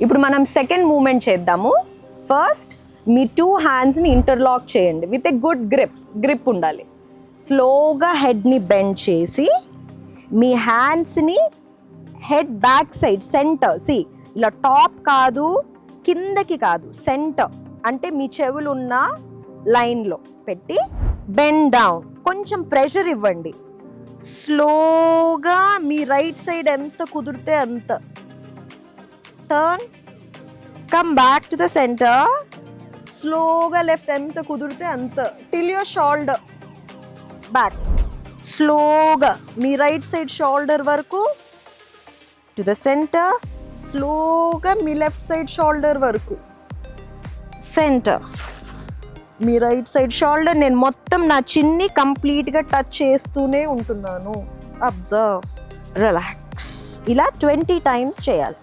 ఇప్పుడు మనం second moment చేద్దాము. ఫస్ట్ మీ 2 హ్యాండ్స్ని ఇంటర్లాక్ చేయండి విత్ ఎ గుడ్ గ్రిప్ ఉండాలి. స్లోగా హెడ్ని బెండ్ చేసి మీ హ్యాండ్స్ని హెడ్ బ్యాక్ సైడ్ సెంటర్ ఇలా టాప్ కాదు కిందకి కాదు సెంటర్ అంటే మీ చెవులు ఉన్న లైన్లో పెట్టి బెండ్ డౌన్. కొంచెం ప్రెషర్ ఇవ్వండి. స్లోగా మీ రైట్ సైడ్ ఎంత కుదిరితే అంత turn, come back to the centre. స్లోగా లెఫ్ట్ ఎంత కుదిరితే అంత టిల్ యువర్ షోల్డర్ బ్యాక్. స్లోగా మీ రైట్ సైడ్ షోల్డర్ వరకు టు ద సెంటర్. స్లోగా మీ లెఫ్ట్ సైడ్ షోల్డర్ వరకు సెంటర్. మీ రైట్ సైడ్ షోల్డర్ నేను మొత్తం నా చిన్ని కంప్లీట్గా టచ్ చేస్తూనే ఉంటున్నాను. Observe, relax. ఇలా 20 టైమ్స్ చేయాలి.